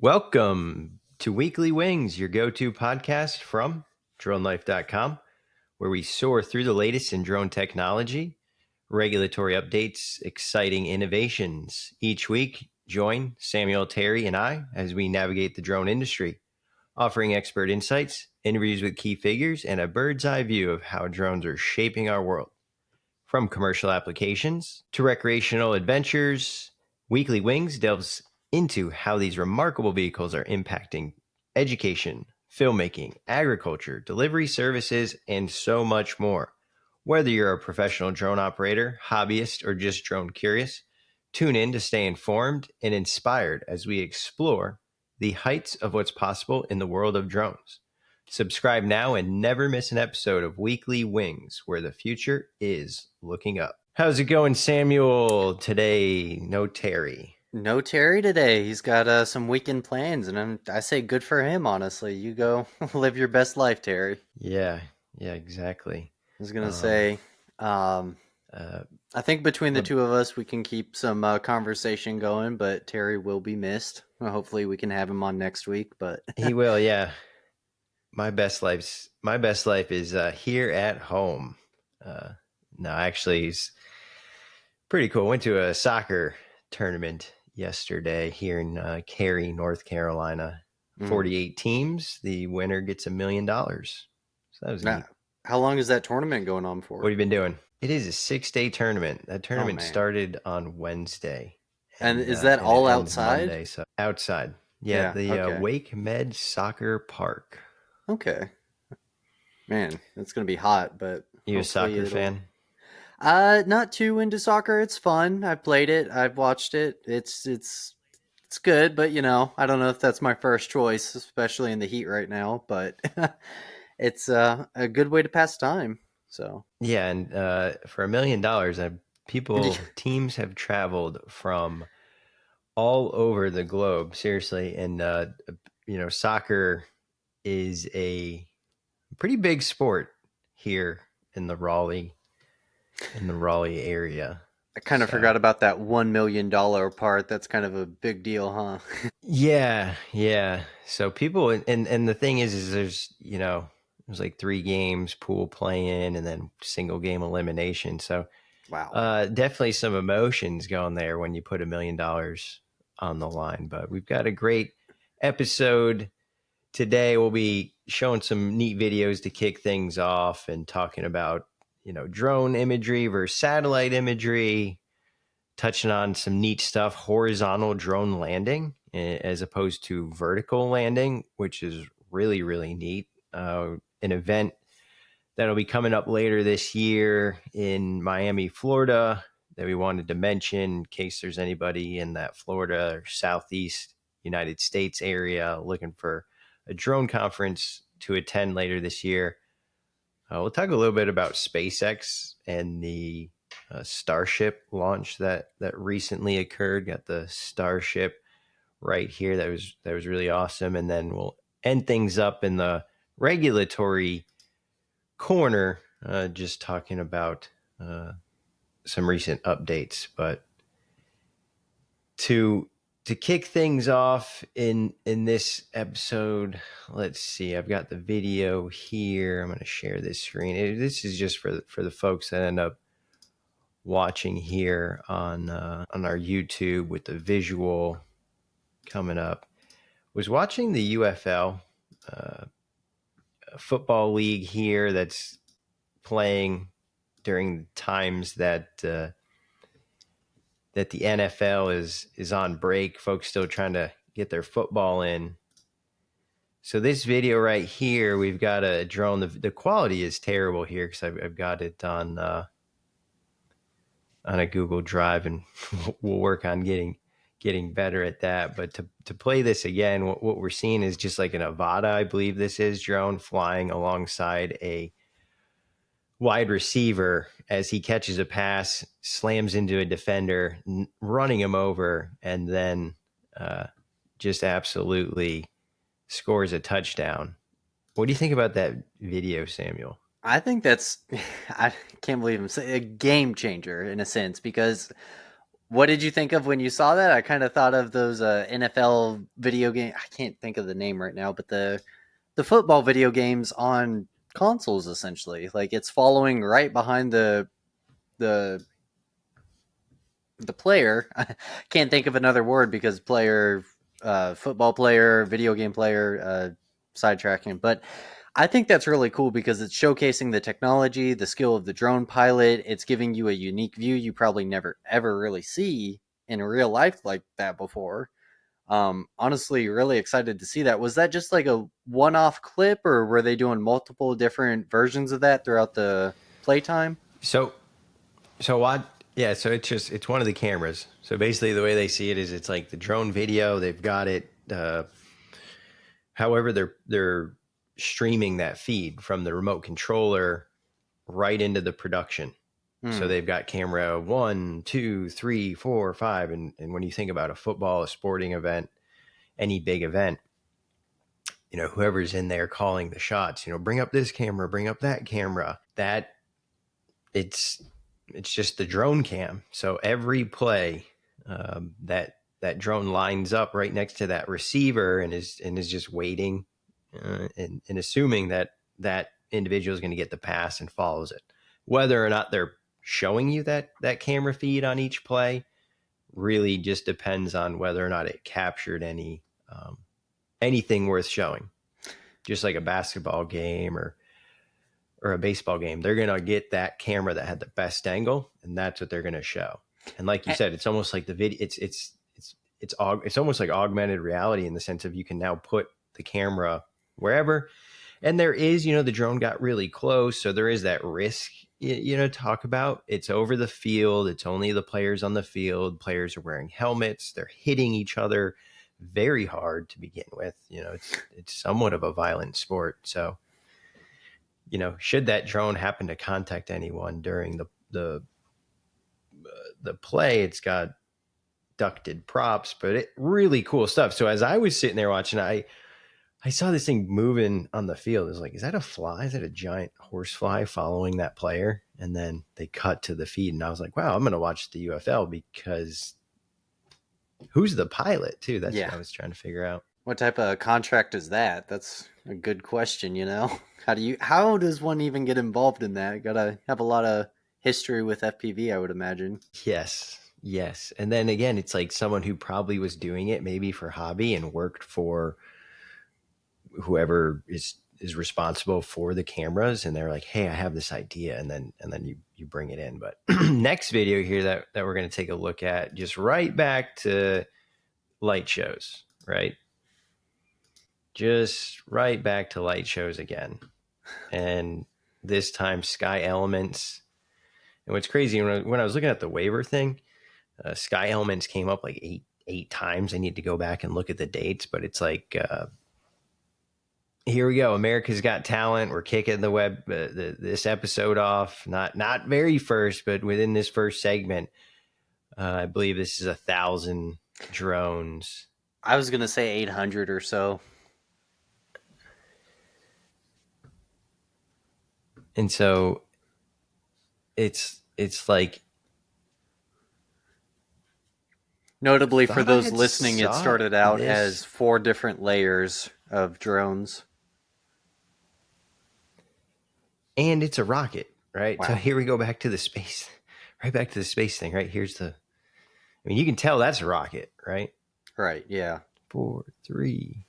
Welcome to Weekly Wings, your go-to podcast from dronelife.com, where we soar through the latest in drone technology, regulatory updates, exciting innovations. Each week, join Samuel, Terry, and I as we navigate the drone industry, offering expert insights, interviews with key figures, and a bird's eye view of how drones are shaping our world. From commercial applications to recreational adventures, Weekly Wings delves into how these remarkable vehicles are impacting education, filmmaking, agriculture, delivery services, and so much more. Whether you're a professional drone operator, hobbyist, or just drone curious, tune in to stay informed and inspired as we explore the heights of what's possible in the world of drones. Subscribe now and never miss an episode of Weekly Wings, where the future is looking up. How's it going, Samuel? Today, no Terry. No Terry today. He's got some weekend plans, and I say good for him, honestly. You go live your best life, Terry. Yeah, exactly. I was going to say, um, Uh, I think between the two of us, we can keep some conversation going, but Terry will be missed. Hopefully, we can have him on next week, but he will, yeah. My best life is here at home. Uh, no, actually, he's pretty cool. Went to a soccer tournament yesterday here in Cary, North Carolina. 48 teams. The winner gets $1 million. So that was neat. How long is that tournament going on for? What have you been doing? It is a 6-day tournament. That tournament man. started on Wednesday. And is that all it outside? Monday, so outside. Yeah, the okay. Wake Med Soccer Park. Okay. Man, it's going to be hot, but You a soccer fan? Not too into soccer. It's fun. I've played it. I've watched it. It's good, but I don't know if that's my first choice, especially in the heat right now. But it's a good way to pass time. So yeah, and for $1 million, teams have traveled from all over the globe. Seriously, and soccer is a pretty big sport here in the Raleigh area. I kind of forgot about that $1 million part. That's kind of a big deal, huh? Yeah. So people and the thing is there's there's like 3 games, pool play-in, and then single game elimination. So Wow. definitely some emotions going there when you put $1 million on the line. But we've got a great episode today. We'll be showing some neat videos to kick things off and talking about drone imagery versus satellite imagery, touching on some neat stuff, horizontal drone landing as opposed to vertical landing, which is really, really neat. An event that'll be coming up later this year in Miami, Florida, that we wanted to mention in case there's anybody in that Florida or Southeast United States area looking for a drone conference to attend later this year. We'll talk a little bit about SpaceX and the Starship launch that recently occurred. Got the Starship right here. That was really awesome. And then we'll end things up in the regulatory corner, just talking about some recent updates. But to kick things off in this episode, let's see. I've got the video here. I'm going to share this screen. This is just for the folks that end up watching here on our YouTube with the visual coming up. Was watching the UFL football league here that's playing during times that the NFL is on break. Folks still trying to get their football in. So this video right here, we've got a drone. The quality is terrible here because I've got it on a Google Drive, and we'll work on getting better at that. But to play this again, what we're seeing is just like an Avata, I believe this is, drone flying alongside a wide receiver as he catches a pass, slams into a defender, running him over, and then just absolutely scores a touchdown. What do you think about that video, Samuel? I think that's I can't believe I'm saying a game changer in a sense because What did you think of when you saw that? I kind of thought of those NFL video game. I can't think of the name right now, but the football video games on consoles essentially. Like it's following right behind the the player. I can't think of another word because player, football player, video game player, sidetracking. But I think that's really cool because it's showcasing the technology, the skill of the drone pilot. It's giving you a unique view you probably never ever really see in real life like that before. Honestly, really excited to see that. Was that just like a one-off clip, or were they doing multiple different versions of that throughout the playtime? So so what? Yeah, so it's one of the cameras. So basically, the way they see it is it's like the drone video. They've got it. However, they're streaming that feed from the remote controller right into the production. So Hmm. they've got camera 1, 2, 3, 4, 5, and when you think about a football, a sporting event, any big event, whoever's in there calling the shots, bring up this camera, bring up that camera. That it's it's just the drone cam. So every play, that drone lines up right next to that receiver and is just waiting, and assuming that individual is going to get the pass and follows it. Whether or not they're showing you that camera feed on each play really just depends on whether or not it captured anything worth showing. Just like a basketball game or a baseball game, they're going to get that camera that had the best angle, and that's what they're going to show. And like you said, it's almost like the video. It's almost like augmented reality in the sense of you can now put the camera wherever. And there is, the drone got really close, so there is that risk. Talk about it's over the field. It's only the players on the field. Players are wearing helmets. They're hitting each other very hard to begin with. It's somewhat of a violent sport. So should that drone happen to contact anyone during the play, it's got ducted props, but really cool stuff. So as I was sitting there watching, I saw this thing moving on the field. I was like, is that a fly? Is that a giant horse fly following that player? And then they cut to the feed, and I was like, wow, I'm going to watch the UFL because who's the pilot too? That's Yeah. what I was trying to figure out. What type of contract is that? That's a good question, you know? How does one even get involved in that? Gotta have a lot of history with FPV, I would imagine. Yes. Yes. And then again, it's like someone who probably was doing it maybe for hobby and worked for whoever is responsible for the cameras, and they're like, hey, I have this idea, and then you bring it in. But next video here that we're going to take a look at, just right back to light shows, right? Just right back to light shows again. And this time Sky Elements. And what's crazy, when I was looking at the waiver thing, Sky Elements came up like eight times. I need to go back and look at the dates, but it's like here we go. America's Got Talent. We're kicking this episode off. Not very first, but within this first segment, I believe this is 1,000 drones. I was gonna say 800 or so. And so it's like, Notably, for thought I those had listening, it saw started out as this, 4 different layers of drones. and it's a rocket, right? So Wow. here we go back to the space, right back to the space thing, right? I mean, you can tell that's a rocket, right? Right, yeah. 4, 3.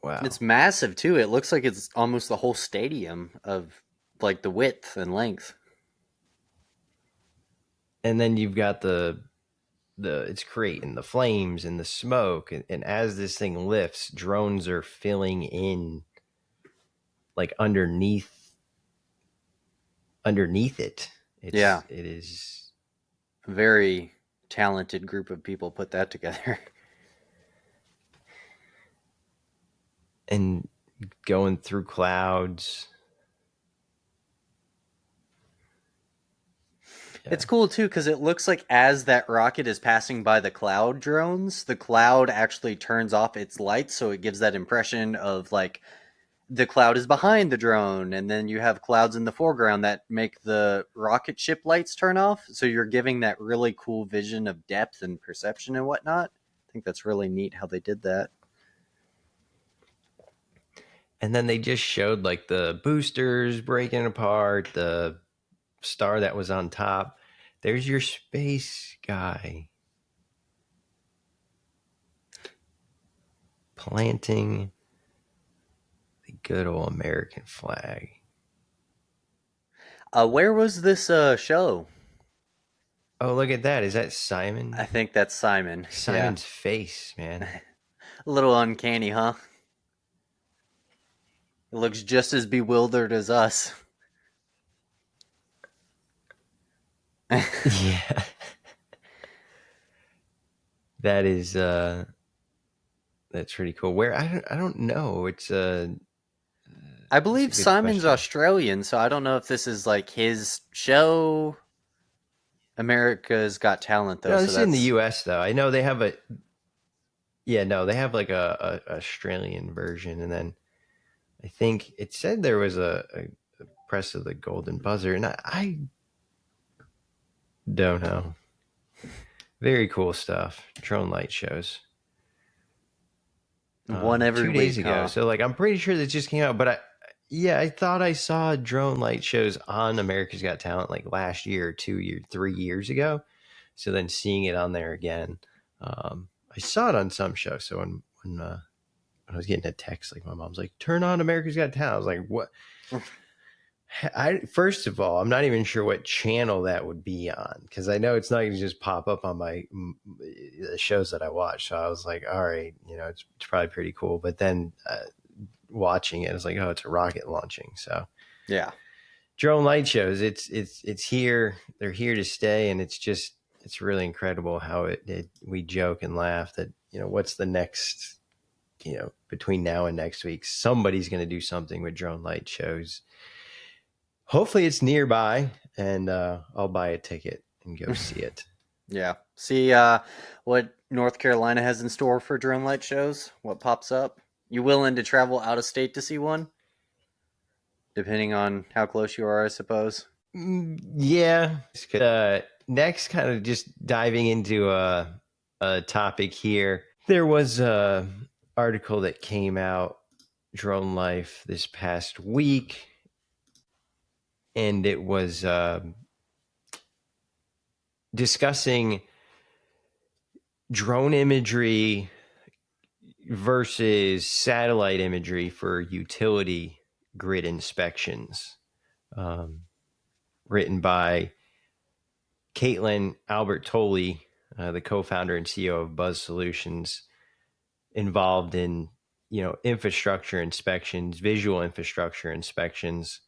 It's Wow. massive too. It looks like it's almost the whole stadium of like the width and length. And then you've got it's creating the flames and the smoke, and as this thing lifts, drones are filling in like underneath it. Yeah. It is A very talented group of people put that together. and going through clouds. It's Yeah. cool too because it looks like as that rocket is passing by the cloud drones, the cloud actually turns off its lights, so it gives that impression of like the cloud is behind the drone, and then you have clouds in the foreground that make the rocket ship lights turn off. So you're giving that really cool vision of depth and perception and whatnot. I think that's really neat how they did that. And then they just showed like the boosters breaking apart, the star that was on top. There's your space guy planting the good old American flag. Where was this show? Oh, look at that. Is that I Simon? think that's Simon. Yeah. Simon's face, man. A little uncanny, huh? It looks just as bewildered as us. Yeah. That is that's pretty cool. Where I don't know. I That's a believe good Simon's question. Australian, so I don't know if this is like his show. America's Got Talent, though, No, so this is in the that's US though. I know they have a yeah, no, they have like a Australian version, and then I think it said there was a press of the golden buzzer, and I don't know. Very cool stuff. Drone light shows. one every 2 days week, ago. huh? So like I'm pretty sure this just came out, but yeah, I thought I saw drone light shows on America's Got Talent like last year, 2 years, 3 years ago. So then seeing it on there again, I saw it on some show. So when I was getting a text, like my mom's like, "Turn on America's Got Talent." I was like, "What?" I first of all, I'm not even sure what channel that would be on because I know it's not going to just pop up on my the shows that I watch. So I was like, "All right, it's probably pretty cool." But then watching it, it's like, "Oh, it's a rocket launching." So Yeah. drone light shows, it's here. They're here to stay, and it's really incredible how we joke and laugh that what's the next between now and next week, somebody's going to do something with drone light shows. Hopefully it's nearby, and I'll buy a ticket and go see it. Yeah. See what North Carolina has in store for drone light shows? What pops up? You willing to travel out of state to see one? Depending on how close you are, I suppose. Yeah. Next, kind of just diving into a topic here. There was a article that came out, Drone Life, this past week, and it was discussing drone imagery versus satellite imagery for utility grid inspections, um, written by Caitlin Albert-Toley, the co-founder and CEO of Buzz Solutions, involved in infrastructure inspections, visual infrastructure inspections,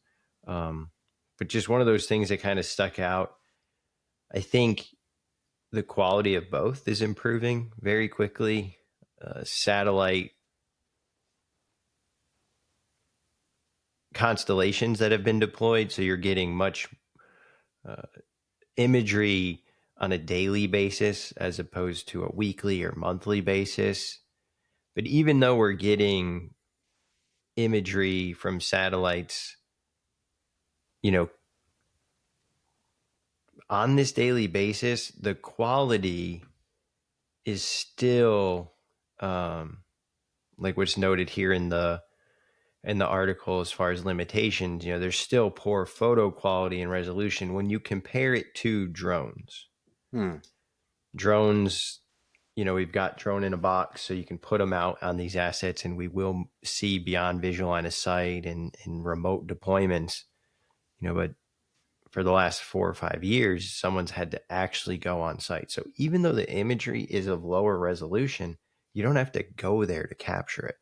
but just one of those things that kind of stuck out. I think the quality of both is improving very quickly. Satellite constellations that have been deployed, so you're getting much uh, imagery on a daily basis as opposed to a weekly or monthly basis. But even though we're getting imagery from satellites, you know, on this daily basis, the quality is still like what's noted here in the article as far as limitations. There's still poor photo quality and resolution when you compare it to drones. Hmm. Drones, we've got drone in a box, so you can put them out on these assets, and we will see beyond visual line of sight and in remote deployments. But for the last 4 or 5 years, someone's had to actually go on site. So even though the imagery is of lower resolution, you don't have to go there to capture it.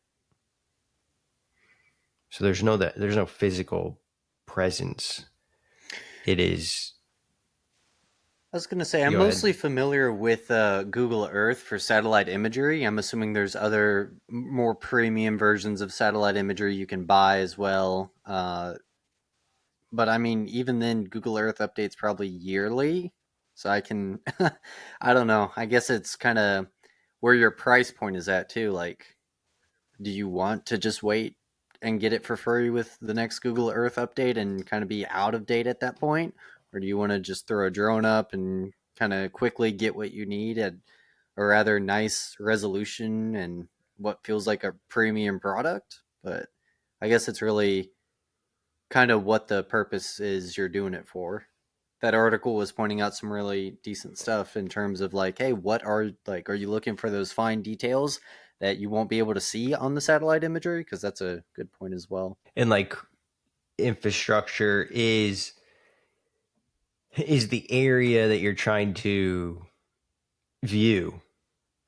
So there's no physical presence. It is. I was going to say, I'm Go ahead. mostly familiar with Google Earth for satellite imagery. I'm assuming there's other more premium versions of satellite imagery you can buy as well. But I mean, even then, Google Earth updates probably yearly. So I can, I don't know. I guess it's kind of where your price point is at too. Like, do you want to just wait and get it for free with the next Google Earth update and kind of be out of date at that point? Or do you want to just throw a drone up and kind of quickly get what you need at a rather nice resolution and what feels like a premium product? But I guess it's really kind of what the purpose is you're doing it for. That article was pointing out some really decent stuff in terms of like, hey, what are you looking for those fine details that you won't be able to see on the satellite imagery? Because that's a good point as well. And like infrastructure is the area that you're trying to view,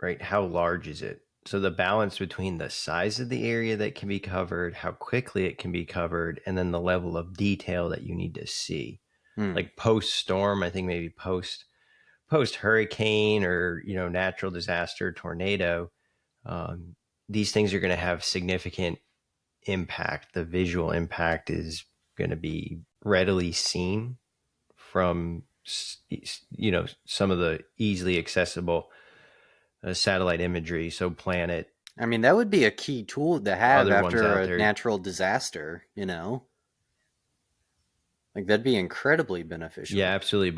right? How large is it? So the balance between the size of the area that can be covered, how quickly it can be covered, and then the level of detail that you need to see. Hmm. Like post storm, I think maybe post hurricane or natural disaster, tornado, um, these things are going to have significant impact. The visual impact is going to be readily seen from some of the easily accessible satellite imagery. So Planet, I mean, that would be a key tool to have other ones after out a there. natural disaster, you know? Like, that'd be incredibly Yeah, beneficial. absolutely.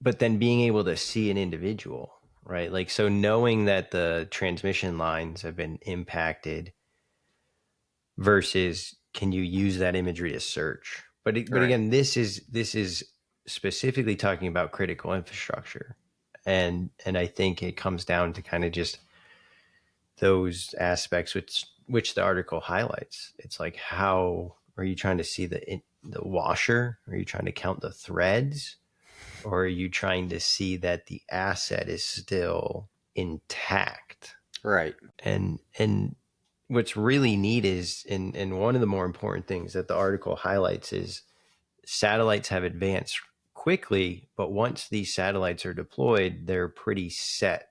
But then being able to see an individual, right? Like, so knowing that the transmission lines have been impacted versus can you use that imagery to search? But Right. again, this is specifically talking about critical infrastructure, and I think it comes down to kind of just those aspects which the article highlights. It's like, how are you trying to see the washer? Are you trying to count the threads? Or are you trying to see that the asset is still intact? Right. And what's really neat is, and one of the more important things that the article highlights is satellites have advanced quickly, but once these satellites are deployed, they're pretty set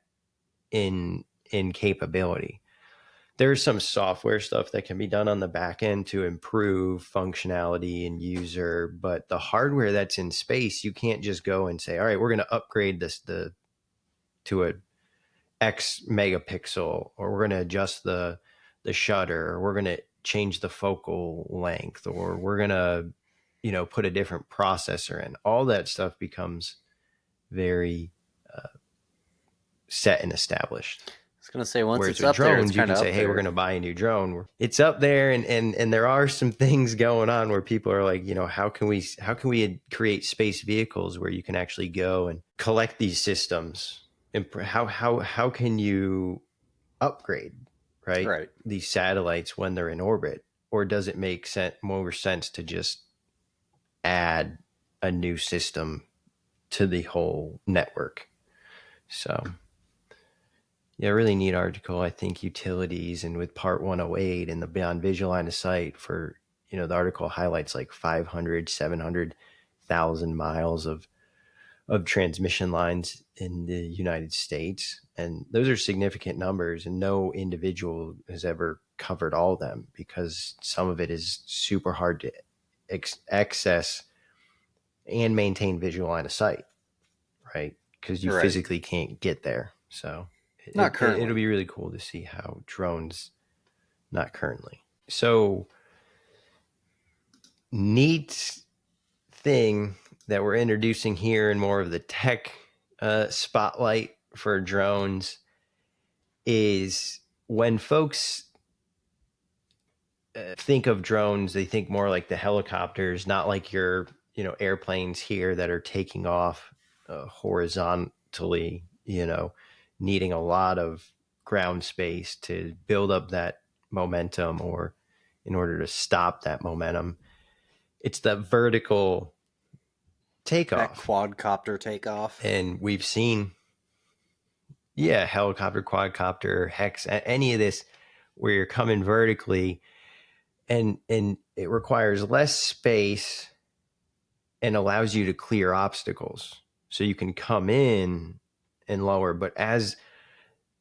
in capability. There's some software stuff that can be done on the back end to improve functionality and user, but the hardware that's in space, you can't just go and say, all right, we're going to upgrade this to a X megapixel, or we're going to adjust the shutter, or we're going to change the focal length, or we're going to put a different processor in. All that stuff becomes very set and established. I was going to say, once Whereas it's with up there, it's drones, you kind can of say, up hey, we're there. going to buy a new drone. It's up there, and there are some things going on where people are like, how can we create space vehicles where you can actually go and collect these systems, and how can you upgrade, right, Right. these satellites when they're in orbit? Or does it make more sense to just add a new system to the whole network? So yeah, really neat article. I think utilities, and with part 108 and the beyond visual line of sight for, the article highlights like 500, 700,000 miles of transmission lines in the United States. And those are significant numbers, and no individual has ever covered all of them because some of it is super hard to access and maintain visual line of sight, right? Because you Right. physically can't get there. So Not it'll currently. be really cool to see how drones, not currently. So neat thing that we're introducing here in more of the tech spotlight for drones is when folks think of drones, they think more like the helicopters, not like your airplanes here that are taking off horizontally, needing a lot of ground space to build up that momentum, or in order to stop that momentum. It's the vertical That takeoff. quadcopter takeoff. And we've seen, yeah, helicopter, quadcopter, hex, any of this where you're coming vertically, and it requires less space and allows you to clear obstacles. So you can come in and lower, but as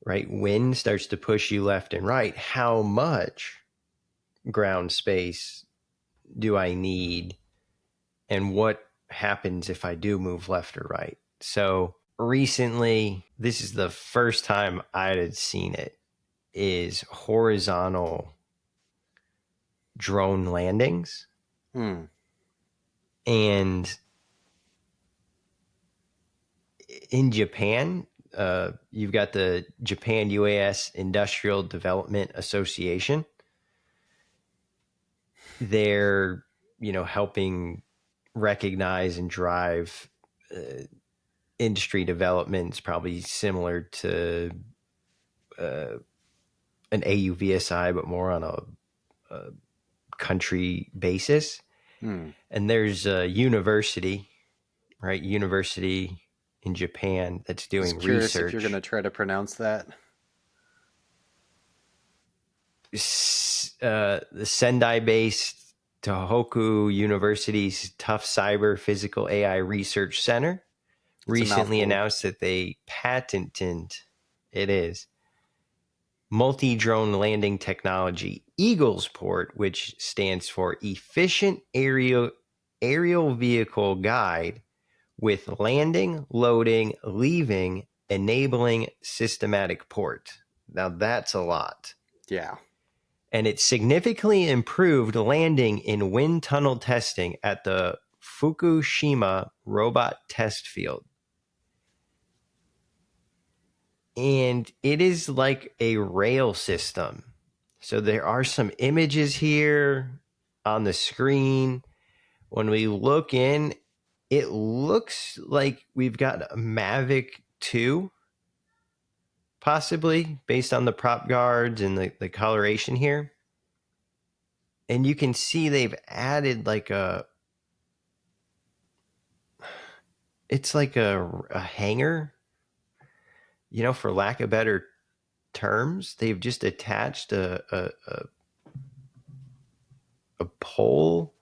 right wind starts to push you left and right, how much ground space do I need, and what happens if I do move left or right? So recently, this is the first time I had seen it, is horizontal drone landings. Hmm. And in Japan, you've got the Japan UAS Industrial Development Association. They're, helping recognize and drive industry developments, probably similar to uh, an AUVSI, but more on a country basis. Hmm. And there's a university, right? University in Japan that's Just doing curious if you're gonna research. try to pronounce that. The Sendai-based Tohoku University's Tough Cyber Physical AI Research Center It's a recently mouthful. announced that they patented it is multi-drone landing technology Eaglesport, which stands for Efficient Aerial Vehicle Guide with landing, loading, leaving, enabling systematic port. Now that's a lot. Yeah. And it significantly improved landing in wind tunnel testing at the Fukushima Robot Test Field. And it is like a rail system. So there are some images here on the screen. When we look in, it looks like we've got a Mavic 2, possibly based on the prop guards and the coloration here. And you can see they've added like it's like a hanger, for lack of better terms. They've just attached a pole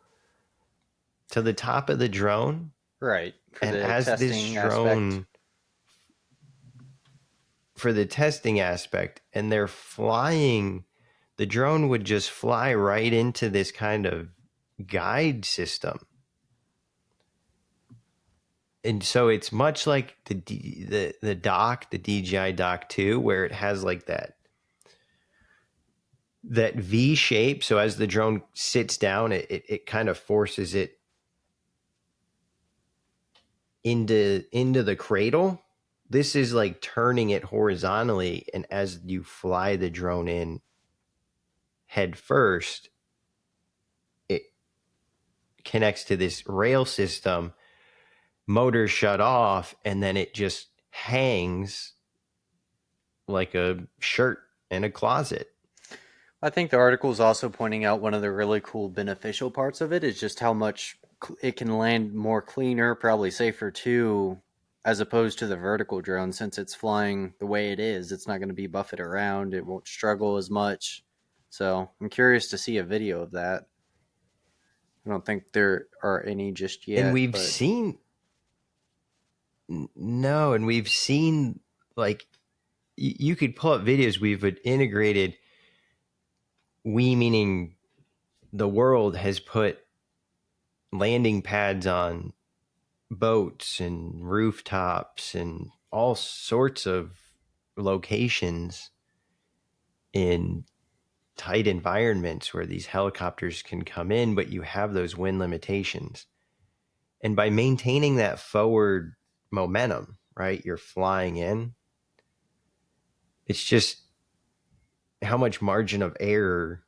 to the top of the drone. Right. For And the as this testing aspect. drone, for the testing aspect, and they're flying, the drone would just fly right into this kind of guide system. And so it's much like the dock, the DJI Dock 2, where it has like that V shape. So as the drone sits down, it kind of forces it into the cradle. This is like turning it horizontally, and as you fly the drone in head first, it connects to this rail system, motors shut off, and then it just hangs like a shirt in a closet. I think the article is also pointing out one of the really cool beneficial parts of it is just how much it can land more cleaner, probably safer too, as opposed to the vertical drone. Since it's flying the way it is, it's not going to be buffeted around. It won't struggle as much. So I'm curious to see a video of that. I don't think there are any just And yet, we've but seen no, and we've seen like you could pull up videos we've integrated. We meaning the world has put landing pads on boats and rooftops and all sorts of locations in tight environments where these helicopters can come in, but you have those wind limitations. And by maintaining that forward momentum, right, you're flying in, it's just how much margin of error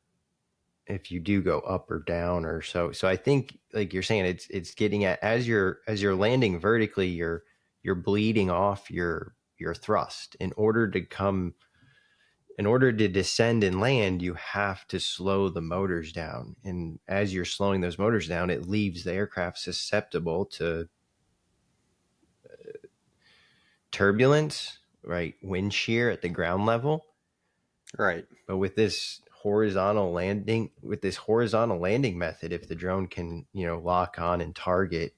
if you do go up or down or so I think like you're saying, it's getting at as you're landing vertically, you're bleeding off your thrust. In order to descend and land, you have to slow the motors down, and as you're slowing those motors down, it leaves the aircraft susceptible to turbulence, right, wind shear at the ground level. right. But with this horizontal landing method, if the drone can, lock on and target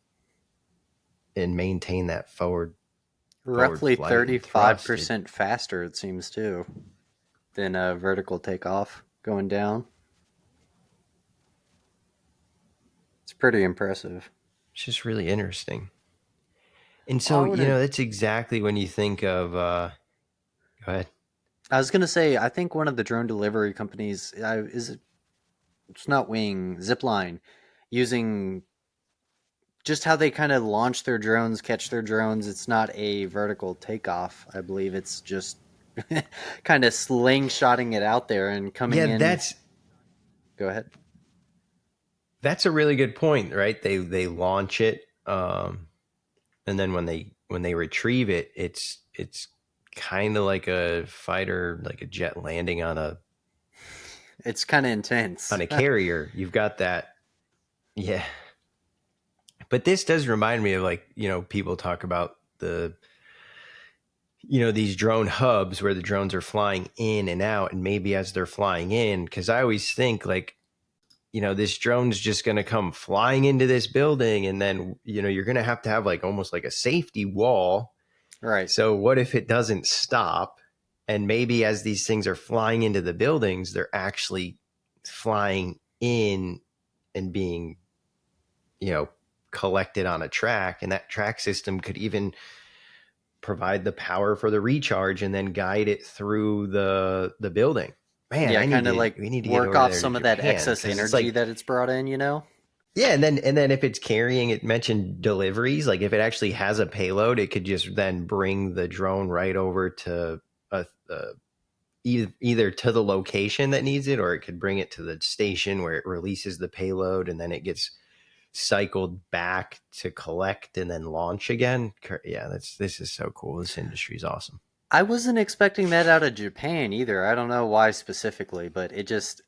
and maintain that forward Roughly flight and thrust, it 35% faster, it seems too, than a vertical takeoff going down. It's pretty impressive. it's just really interesting. And Well, so, that's exactly when you think of go ahead. I was gonna say, I think one of the drone delivery companies is it it's not wing, zip line, using just how they kind of launch their drones, catch their drones. It's not a vertical takeoff. I believe it's just kind of slingshotting it out there and coming Yeah, in. Go ahead. that's a really good point, right? They launch it, and then when they retrieve it, it's kind of like a fighter, like a jet landing It's kind of intense. on a carrier. You've got that, yeah. But this does remind me of, like, people talk about these drone hubs where the drones are flying in and out, and maybe as they're flying in, because I always think like, this drone's just going to come flying into this building, and then you're going to have like almost like a safety wall. Right. So what if it doesn't stop? And maybe as these things are flying into the buildings, they're actually flying in and being, you know, collected on a track. And that track system could even provide the power for the recharge and then guide it through the building. Man, Yeah, kind of like we need to get work over off there to some of that Japan, excess because it's energy like, that it's brought in, you know? yeah, and then if it's carrying, it mentioned deliveries. Like if it actually has a payload, it could just then bring the drone right over to either to the location that needs it, or it could bring it to the station where it releases the payload, and then it gets cycled back to collect and then launch again. Yeah, this is so cool. This industry is awesome. I wasn't expecting that out of Japan either. I don't know why specifically, but it just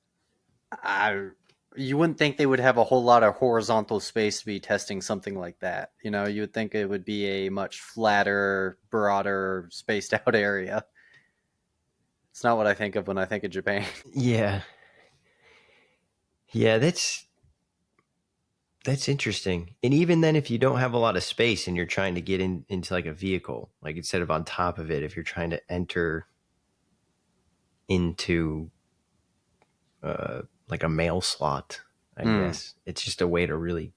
I you wouldn't think they would have a whole lot of horizontal space to be testing something like that. You know, you would think it would be a much flatter, broader, spaced out area. It's not what I think of when I think of Japan. Yeah, yeah, that's interesting. And even then, if you don't have a lot of space and you're trying to get into like a vehicle, like instead of on top of it, if you're trying to enter into like a mail slot, I Mm, guess it's just a way to really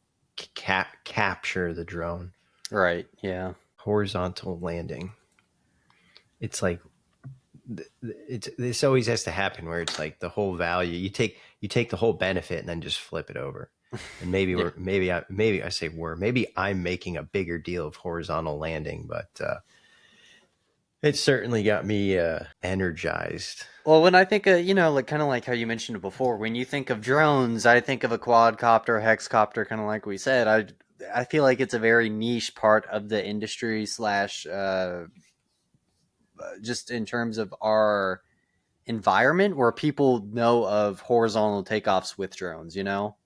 capture the drone. right. Yeah. Horizontal landing. It's like this always has to happen where it's like the whole value, you take the whole benefit and then just flip it over. And maybe Yeah. we're maybe I say we're maybe I'm making a bigger deal of horizontal landing, but it certainly got me energized. Well, when I think of, like kind of like how you mentioned before, when you think of drones, I think of a quadcopter, hexcopter, kind of like we said. I feel like it's a very niche part of the industry slash just in terms of our environment where people know of horizontal takeoffs with drones,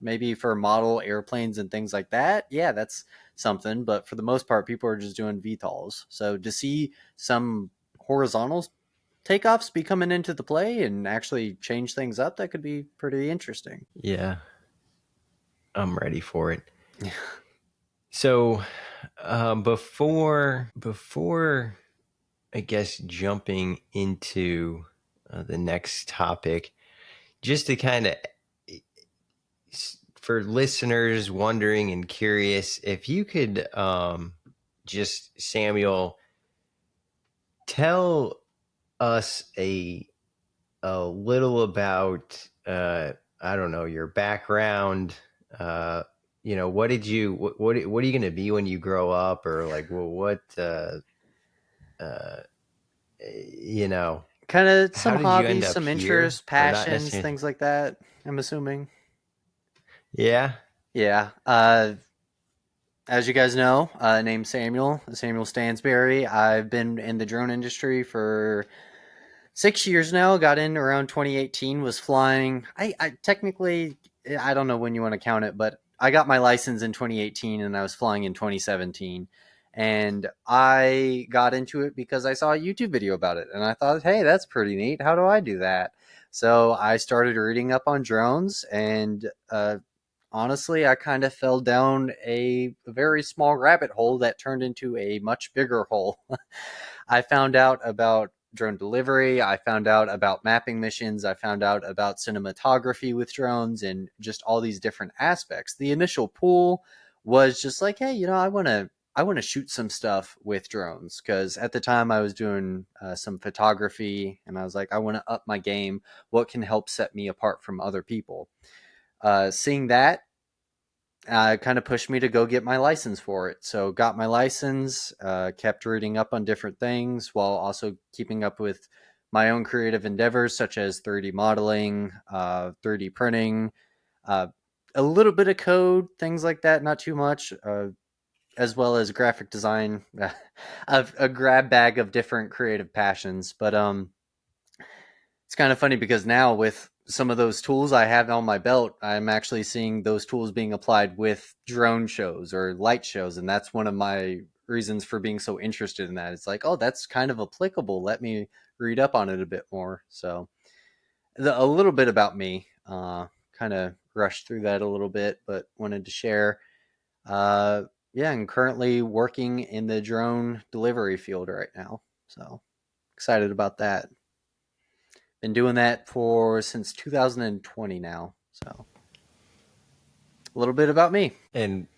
maybe for model airplanes and things like that. Yeah, that's something. But for the most part, people are just doing VTOLs. So to see some horizontal takeoffs be coming into the play and actually change things up, that could be pretty interesting. Yeah, I'm ready for it. So before I guess jumping into the next topic, just to kind of, for listeners wondering and curious, if you could just, Samuel, tell us a little about I don't know, your background. uh what did you what are you going to be when you grow up, or like, well, what uh you know Kind of some how did you end hobbies, up some here, interests, or not passions, necessarily? things like that, I'm assuming. Yeah. Yeah. As you guys know, named Samuel Stansberry. I've been in the drone industry for 6 years now. Got in around 2018. Was flying. I technically, I don't know when you want to count it, but I got my license in 2018 and I was flying in 2017. And I got into it because I saw a YouTube video about it and I thought, hey, that's pretty neat. How do I do that? So I started reading up on drones and honestly, I kind of fell down a very small rabbit hole that turned into a much bigger hole. I found out about drone delivery. I found out about mapping missions. I found out about cinematography with drones and just all these different aspects. The initial pull was just like, hey, I want to shoot some stuff with drones because at the time I was doing some photography and I was like, I want to up my game. What can help set me apart from other people? Seeing that kind of pushed me to go get my license for it. So got my license, kept reading up on different things while also keeping up with my own creative endeavors such as 3D modeling, 3D printing, uh, a little bit of code, things like that, not too much, as well as graphic design, a grab bag of different creative passions. But it's kind of funny because now with some of those tools I have on my belt, I'm actually seeing those tools being applied with drone shows or light shows. And that's one of my reasons for being so interested in that. It's like, oh, that's kind of applicable. Let me read up on it a bit more. So a little bit about me, kind of rushed through that a little bit, but wanted to share. Uh, yeah, I'm currently working in the drone delivery field right now. So excited about that. Been doing that for since 2020 now. So a little bit about me. And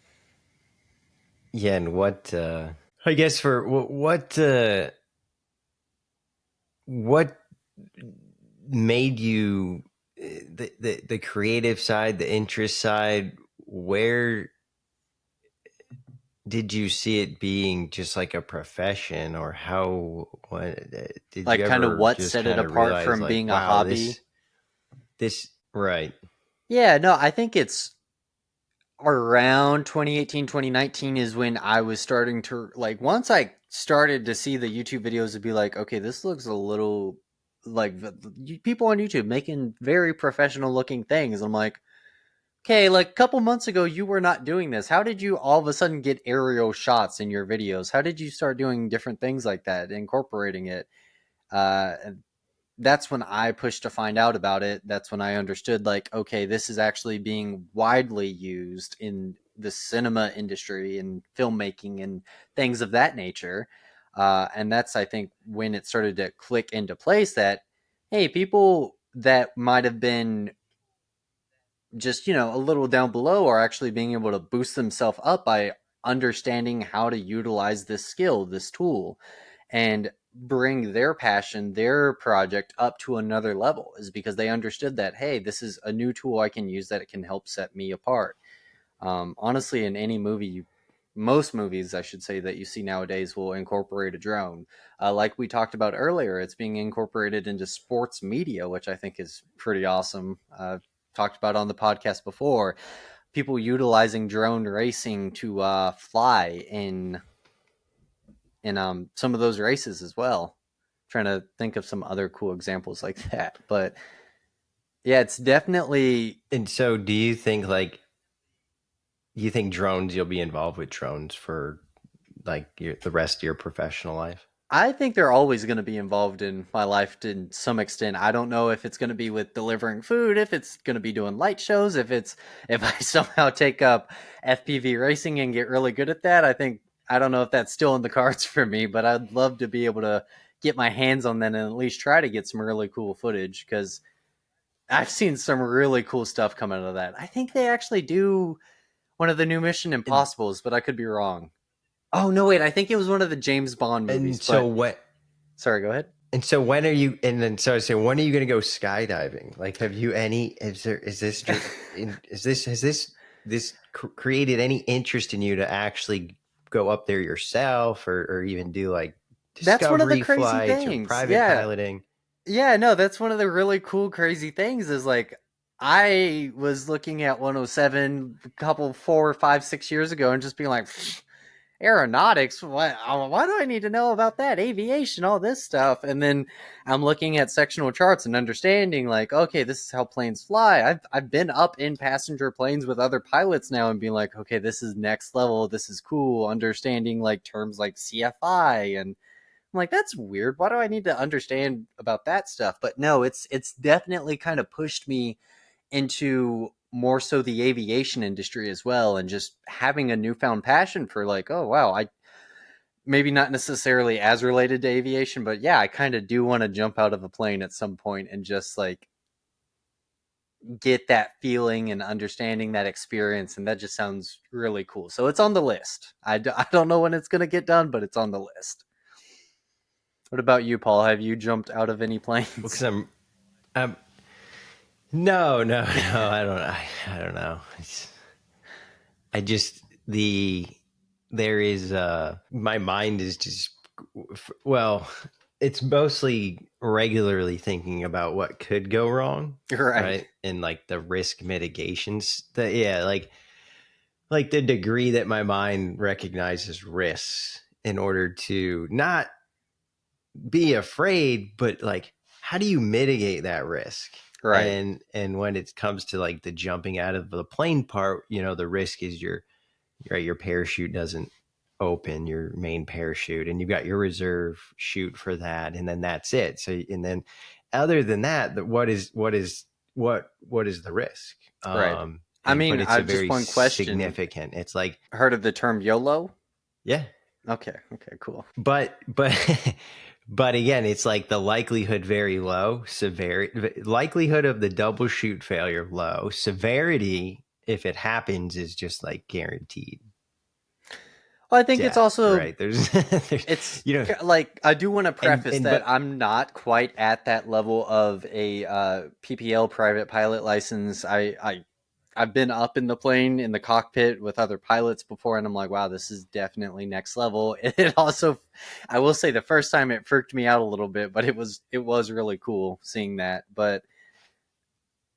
yeah, and what I guess for what made you the creative side, the interest side, where did you see it being just like a profession, or how what did you Like kind of ever what just set it kind of apart realize from like, being a wow, hobby. this right. Yeah, no, I think it's around 2018, 2019 is when I was starting to like once I started to see the YouTube videos and be like, okay, this looks a little like people on YouTube making very professional looking things. I'm like, okay, like a couple months ago, you were not doing this. How did you all of a sudden get aerial shots in your videos? How did you start doing different things like that, incorporating it? And that's when I pushed to find out about it. That's when I understood, like, okay, this is actually being widely used in the cinema industry and filmmaking and things of that nature. And that's, I think, when it started to click into place that, hey, people that might have been just a little down below are actually being able to boost themselves up by understanding how to utilize this skill, this tool, and bring their passion, their project up to another level, is because they understood that, hey, this is a new tool I can use that it can help set me apart. Honestly, in any movie, most movies, I should say, that you see nowadays will incorporate a drone. Like we talked about earlier, it's being incorporated into sports media, which I think is pretty awesome. Talked about on the podcast before, people utilizing drone racing to fly in some of those races as well. Trying to think of some other cool examples like that, but yeah, it's definitely. And so do you think like you think drones you'll be involved with drones for like the rest of your professional life? I think they're always going to be involved in my life to some extent. I don't know if it's going to be with delivering food, if it's going to be doing light shows, if I somehow take up FPV racing and get really good at that. I don't know if that's still in the cards for me, but I'd love to be able to get my hands on that and at least try to get some really cool footage because I've seen some really cool stuff come out of that. I think they actually do one of the new Mission And, Impossibles, but I could be wrong. Oh no, wait, I think it was one of the James Bond movies, and so but what sorry, go ahead. and so when are you and then so I say when are you going to go skydiving? Like have you any is this has this created any interest in you to actually go up there yourself, or even do like That's one of the discovery crazy flights or things. private Yeah. piloting? Yeah, no, that's one of the really cool, crazy things is like I was looking at 107 a couple, 4, 5, 6 years ago and just being like, aeronautics, why do I need to know about that? Aviation, all this stuff. And then I'm looking at sectional charts and understanding like, okay, this is how planes fly. I've been up in passenger planes with other pilots now and being like, okay, this is next level. This is cool. Understanding like terms like CFI and I'm like, that's weird. Why do I need to understand about that stuff? But no, it's definitely kind of pushed me into more so the aviation industry as well, and just having a newfound passion for like, oh wow, I maybe not necessarily as related to aviation, but yeah, I kind of do want to jump out of a plane at some point and just like get that feeling and understanding that experience, and that just sounds really cool. So it's on the list. I don't know when it's going to get done, but it's on the list. What about you, Paul? Have you jumped out of any Because planes? I'm No, no, no. I don't know. I just there is my mind is just well, it's mostly regularly thinking about what could go wrong, Right. right? And like the risk mitigations. Yeah, like the degree that my mind recognizes risks in order to not be afraid, but like how do you mitigate that risk? Right. And when it comes to like the jumping out of the plane part, the risk is your parachute doesn't open, your main parachute, and you've got your reserve chute for that, and then that's it. So and then other than that, what is the risk? Right. I And but mean, it's I a just very one question. significant. It's like Heard of the term YOLO? yeah, Okay. Okay. Cool. but but again, it's like the likelihood very low, severity likelihood of the double chute failure low, severity if it happens is just like guaranteed Well, I think it's death, also right? There's it's you know, like I do want to preface and that but I'm not quite at that level of a PPL private pilot license. I've been up in the plane in the cockpit with other pilots before, and I'm like, wow, this is definitely next level. It also, I will say, the first time it freaked me out a little bit, but it was really cool seeing that. But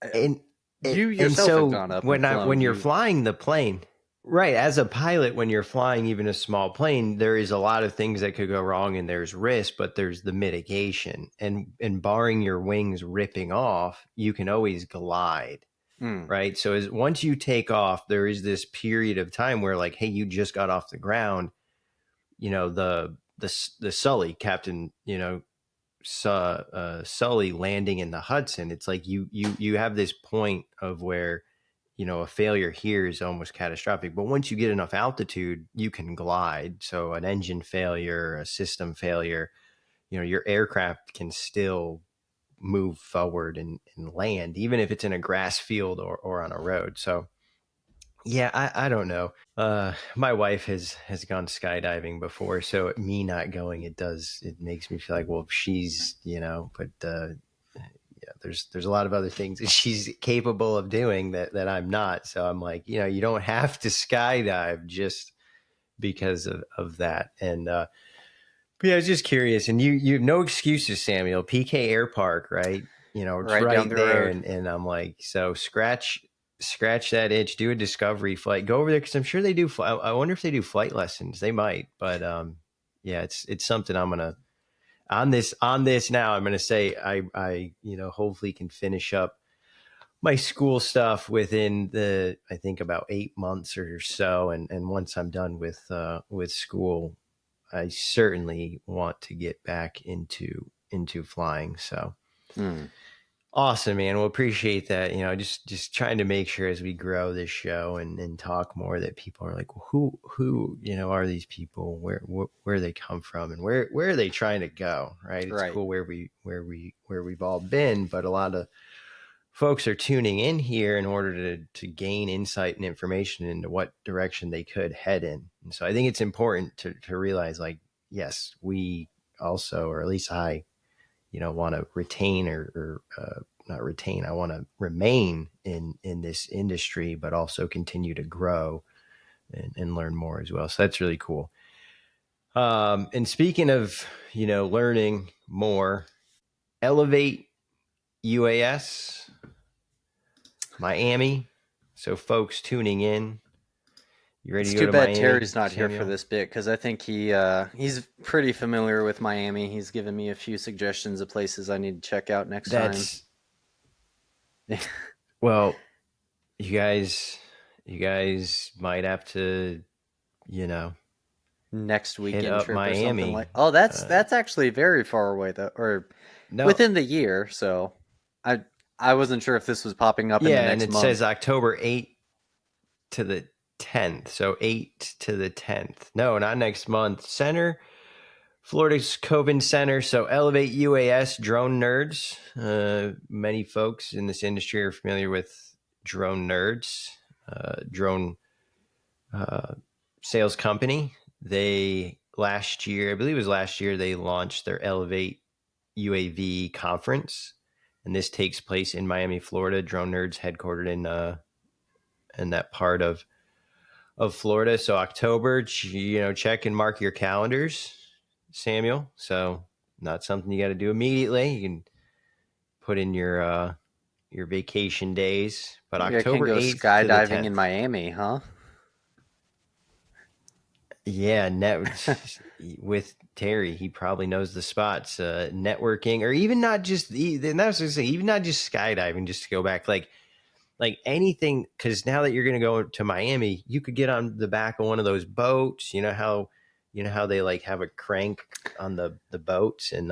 uh, and you and yourself have so gone up and flown. when you're You flying the plane, right, as a pilot, when you're flying even a small plane, there is a lot of things that could go wrong and there's risk, but there's the mitigation. And barring your wings ripping off, you can always glide, mm, right? So as once you take off, there is this period of time where like, hey, you just got off the ground, the Sully captain, Sully landing in the Hudson. It's like you have this point of where a failure here is almost catastrophic. But once you get enough altitude, you can glide. So an engine failure, a system failure, your aircraft can still move forward and land, even if it's in a grass field or on a road. So yeah, I don't know. My wife has gone skydiving before, so me not going, it makes me feel like, well, if she's, but yeah, there's a lot of other things that she's capable of doing that I'm not. So I'm like, you don't have to skydive just because of that. And but yeah, I was just curious. And you have no excuses, Samuel. PK Air Park, right? It's right down right the there. road. And I'm like, so scratch that itch, do a discovery flight, go over there, because I'm sure they do. I wonder if they do flight lessons. They might, but yeah, it's something I'm gonna on this now. I'm gonna say I hopefully can finish up my school stuff within I think about 8 months or so, and once I'm done with school, I certainly want to get back into flying. So Mm, awesome, man. We'll appreciate that. Just trying to make sure as we grow this show and talk more that people are like, well, who are these people? Where they come from, and where are they trying to go? Right? It's right. cool where we've all been, but a lot of folks are tuning in here in order to gain insight and information into what direction they could head in. And so I think it's important to realize, like, yes, we also, or at least I, want to retain or not retain. I want to remain in this industry, but also continue to grow and learn more as well. So that's really cool. And speaking of, learning more, Elevate UAS, Miami. So folks tuning in, you ready It's to go too to bad Miami, Terry's not here for Samuel? this bit because I think he's pretty familiar with Miami. He's given me a few suggestions of places I need to check out next time. That's well, you guys might have to, you know, Next hit weekend up trip or something like. Miami. Oh, that's Uh, that's actually very far away though, or no, within the year. So I I wasn't sure if this was popping up in the yeah, and next it says month. October 8th to the 10th. So 8 to the 10th. No, not next month. Florida's Coven Center. So Elevate UAS drone nerds. Many folks in this industry are familiar with drone nerds, drone uh, sales company. They last year, I believe it was last year, they launched their Elevate UAV conference. and this takes place in Miami, Florida. Drone Nerds headquartered in that part of Florida. So October, check and mark your calendars, Samuel. So not something you got to do immediately. You can put in your vacation days, but Maybe I can October go 8th to the skydiving in 10th. Miami, huh? Yeah, with Terry, he probably knows the spots. Networking, or even not just even not just skydiving. Just to go back, like anything, because now that you're going to go to Miami, you could get on the back of one of those boats. You know how they like have a crank on the boats, and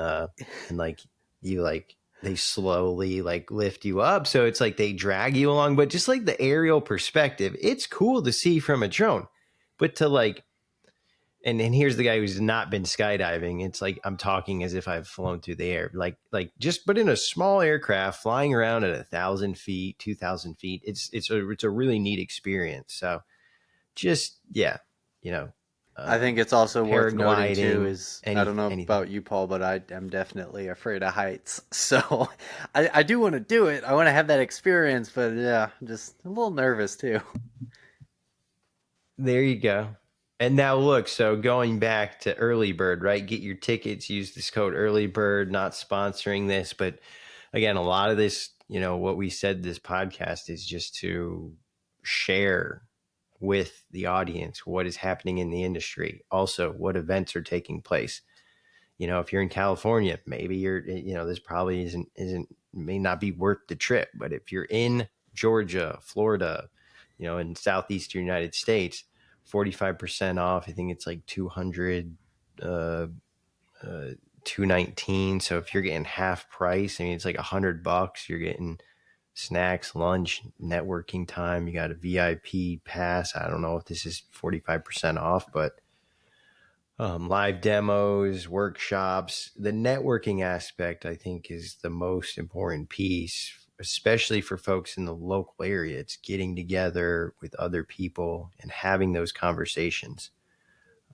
like you like they slowly like lift you up, so it's like they drag you along. But just like the aerial perspective, it's cool to see from a drone, but to like and here's the guy who's not been skydiving. It's like I'm talking as if I've flown through the air, like just but in a small aircraft flying around at 1,000 feet, 2,000 feet. It's a really neat experience. So just yeah, you know, I think it's also worth noting too paragliding, is I don't know anything. about you, Paul, but I am definitely afraid of heights. So I do want to do it. I want to have that experience, but yeah, I'm just a little nervous too. There you go. And now look, so going back to early bird, right? Get your tickets, use this code early bird, not sponsoring this, but again, a lot of this, what we said this podcast is just to share with the audience what is happening in the industry. Also, what events are taking place. If you're in California, maybe this probably isn't may not be worth the trip, but if you're in Georgia, Florida, in southeastern United States, 45% off. I think it's like 200 uh 219. So if you're getting half price, I mean it's like $100. You're getting snacks, lunch, networking time. You got a VIP pass. I don't know if this is 45% off, but live demos, workshops. The networking aspect, I think, is the most important piece, especially for folks in the local area. It's getting together with other people and having those conversations.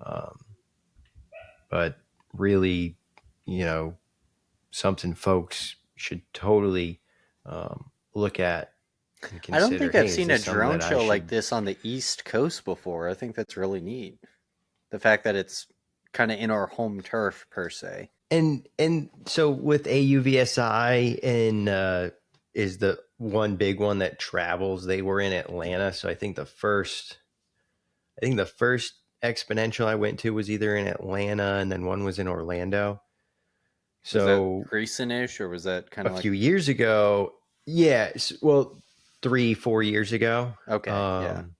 Um, but really, you know, something folks should totally look at and I don't consider. think I've Hey, is seen a this something drone that I show like should? this on the East Coast before. I think that's really neat. The fact that it's kind of in our home turf per se. And so with AUVSI and is the one big one that travels. They were in Atlanta, so I think the first exponential I went to was either in Atlanta and then one was in Orlando. Was that So recent-ish or was that kind a of like few years ago, yes, well, 3-4 years ago, okay, yeah. um,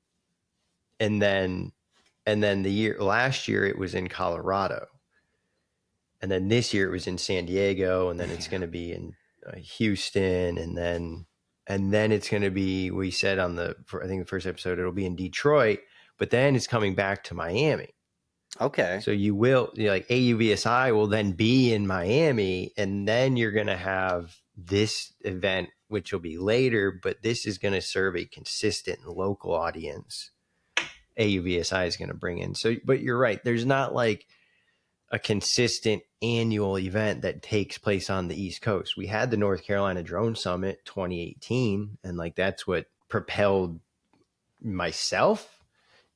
and then last year it was in Colorado, and then this year it was in San Diego, and then it's Yeah. going to be in Houston, and then it's going to be. We said I think the first episode it'll be in Detroit, but then it's coming back to Miami. Okay. So like AUVSI will then be in Miami, and then you're going to have this event, which will be later, but this is going to serve a consistent local audience. AUVSI is going to bring in. So, but you're right. There's not like a consistent annual event that takes place on the East Coast. We had the North Carolina Drone Summit 2018, and like that's what propelled myself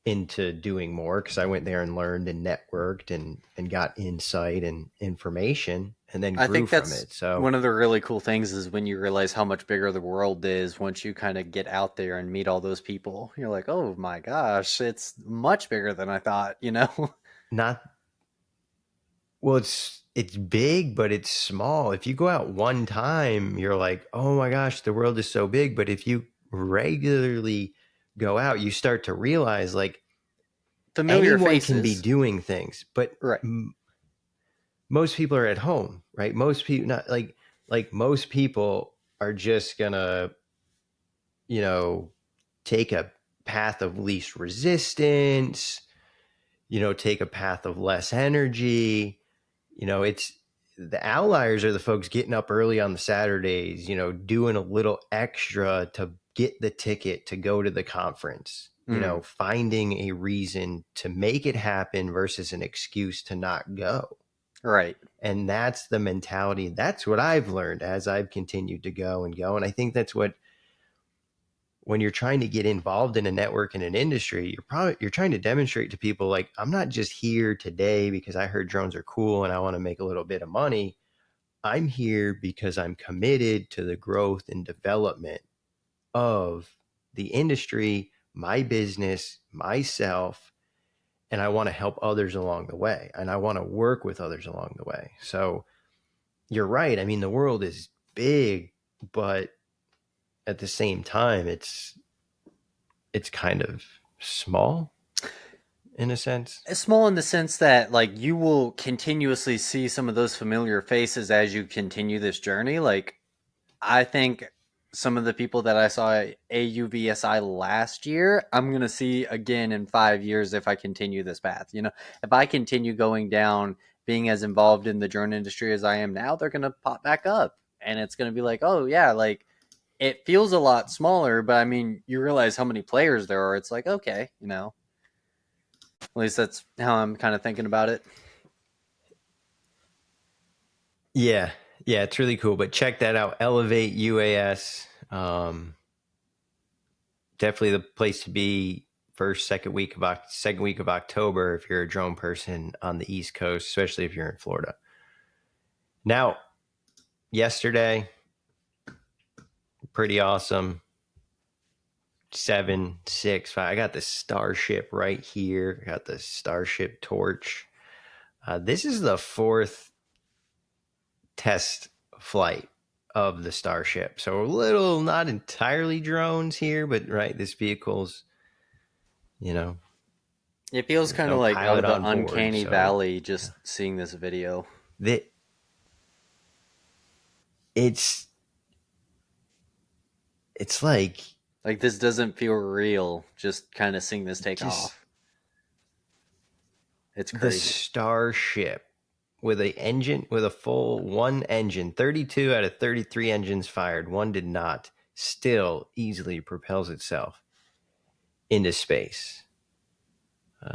into doing more because I went there and learned and networked and got insight and information and then I grew think from that's it. So one of the really cool things is when you realize how much bigger the world is once you kind of get out there and meet all those people. You're like, "Oh my gosh, it's much bigger than I thought," you know? not well, it's big, but it's small. If you go out one time, you're like, oh my gosh, the world is so big. But if you regularly go out, you start to realize like Familiar anyone can be faces. doing things, but Right. most people are at home, right? Most people not like most people are just gonna, you know, take a path of least resistance, take a path of less energy. It's the outliers are the folks getting up early on the Saturdays, doing a little extra to get the ticket to go to the conference, Mm. finding a reason to make it happen versus an excuse to not go. Right. And that's the mentality. That's what I've learned as I've continued to go and go. And I think that's what, when you're trying to get involved in a network in an industry, you're trying to demonstrate to people, like, I'm not just here today because I heard drones are cool and I want to make a little bit of money. I'm here because I'm committed to the growth and development of the industry, my business, myself, and I want to help others along the way. And I want to work with others along the way. So you're right. I mean, the world is big, but at the same time, it's kind of small in a sense. It's small in the sense that like you will continuously see some of those familiar faces as you continue this journey. Like I think some of the people that I saw at AUVSI last year, I'm going to see again in 5 years if I continue this path. You know, if I continue going down, being as involved in the drone industry as I am now, they're going to pop back up. And it's going to be like, oh, yeah, like it feels a lot smaller, but I mean, you realize how many players there are. It's like, okay, you know, at least that's how I'm kind of thinking about it. Yeah. Yeah, it's really cool. But check that out. Elevate UAS. Definitely the place to be. Second week of October if you're a drone person on the East Coast, especially if you're in Florida. Now, yesterday, pretty awesome. 765. I got the Starship right here. I got the Starship torch. This is the fourth test flight of the Starship. So a little, not entirely drones here, but right, this vehicle's, you know, It feels there's kind of no like out pilot of the on board. uncanny So valley just seeing this video. that it's it's Like this doesn't feel real. Just kind of seeing this take just off. It's the crazy. Starship with a full one engine, 32 out of 33 engines fired, one did not, still easily propels itself into space.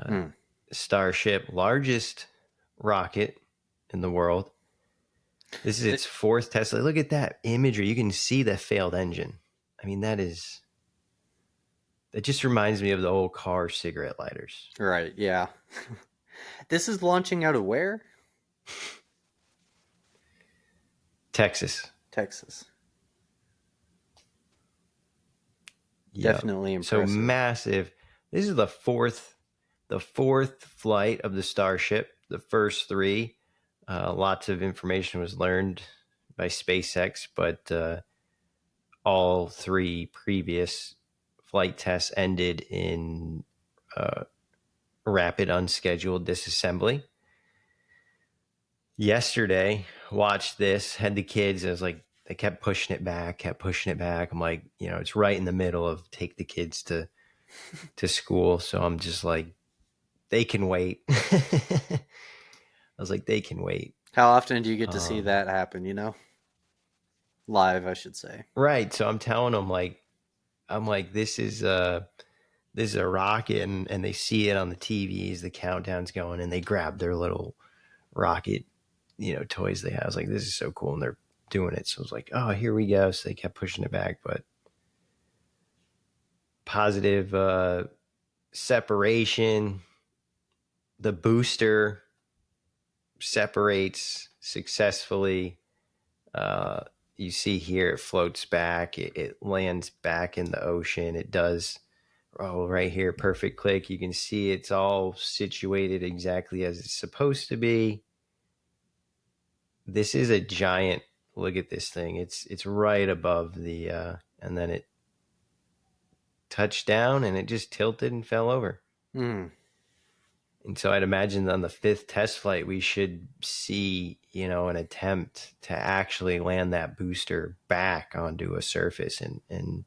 Hmm. Starship, largest rocket in the world. This is Th- its fourth Tesla. Look at that imagery. You can see the failed engine. I mean, that just reminds me of the old car cigarette lighters. right. Yeah. This is launching out of where? Texas. Texas. Yep. Definitely So impressive. massive. This is the fourth flight of the Starship. The first three, lots of information was learned by SpaceX, but all three previous flight tests ended in uh, rapid unscheduled disassembly. Yesterday, watched this, had the kids. I was like, they kept pushing it back, kept pushing it back. I'm like, it's right in the middle of take the kids to school. So I'm just like, they can wait. I was like, they can wait. How often do you get to see Um, that happen, you know? Live, I should say. right. So I'm telling them, like, this is a rocket, and they see it on the TVs, the countdown's going, and they grab their little rocket, toys they have. I was like, this is so cool, and they're doing it. So I was like, oh, here we go. So they kept pushing it back, but positive separation. The booster separates successfully. Uh, you see here, it floats back. It lands back in the ocean. It does. Oh, right here, perfect click. You can see it's all situated exactly as it's supposed to be. This is a giant. Look at this thing. It's right above the, and then it touched down and it just tilted and fell over. Hmm. And so I'd imagine on the fifth test flight, we should see, an attempt to actually land that booster back onto a surface. And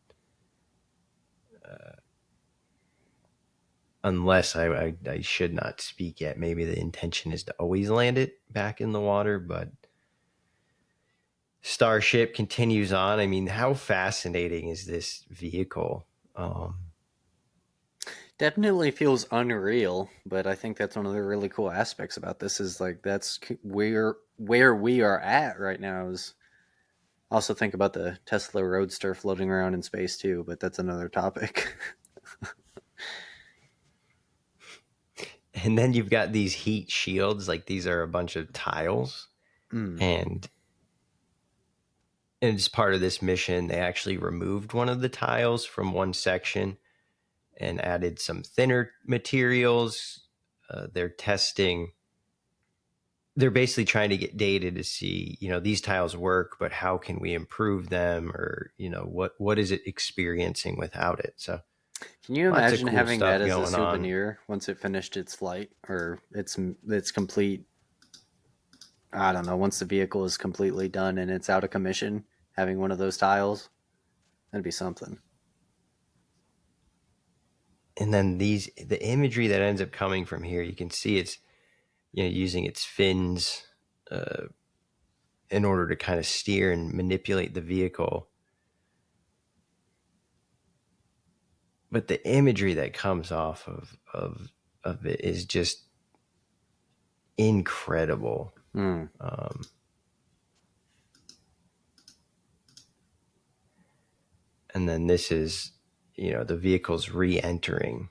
unless I should not speak yet, maybe the intention is to always land it back in the water. But Starship continues on. I mean, how fascinating is this vehicle? Um, Definitely feels unreal, but I think that's one of the really cool aspects about this is like where we are at right now is also think about the Tesla Roadster floating around in space too, but that's another topic. And then you've got these heat shields, like these are a bunch of tiles. Mm, And as part of this mission, they actually removed one of the tiles from one section and added some thinner materials. They're testing, they're basically trying to get data to see, these tiles work, but how can we improve them? Or, what is it experiencing without it? So can you lots of imagine cool having that stuff as a going on. souvenir once it finished its flight or its complete? I don't know. Once the vehicle is completely done and it's out of commission, having one of those tiles, that'd be something. And then the imagery that ends up coming from here, you can see it's, using its fins uh, in order to kind of steer and manipulate the vehicle. But the imagery that comes off of it is just incredible. Mm, Um, and then this is, the vehicle's re-entering.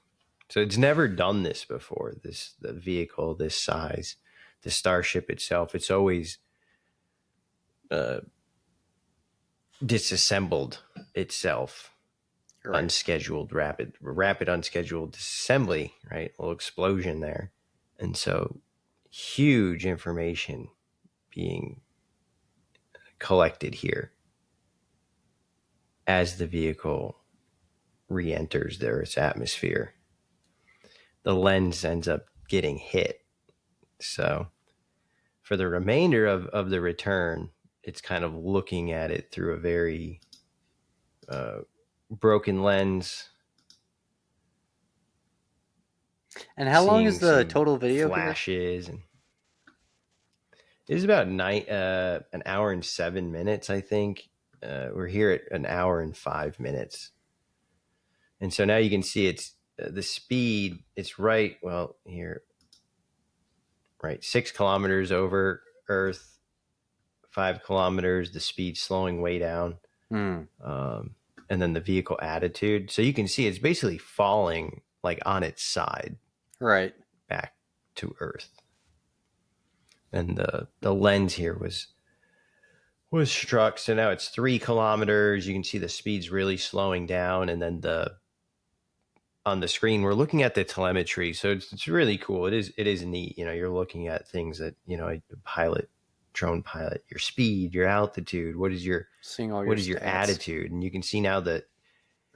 So it's never done this before. The vehicle this size, the Starship itself, it's always uh, disassembled itself, right. unscheduled, rapid unscheduled disassembly, right? A little explosion there. And so huge information being collected here as the vehicle re-enters its atmosphere. The lens ends up getting hit. So for the remainder of the return, it's kind of looking at it through a very uh, broken lens, And how long is seeing the some total video here? flashes. And it is about an hour and 7 minutes, I think. We're here at an hour and 5 minutes. And so now you can see it's the speed. It's right, well, here, right, 6 kilometers over Earth, 5 kilometers, the speed slowing way down. Hmm. Um, and then the vehicle attitude. So you can see it's basically falling like on its side Right. back to Earth. And the lens here was struck. So now it's 3 kilometers. You can see the speed's really slowing down. And then on the screen, we're looking at the telemetry. So it's really cool. It is neat. You're looking at things that, drone pilot, your speed, your altitude, Seeing all your what is your stats. attitude? And you can see now that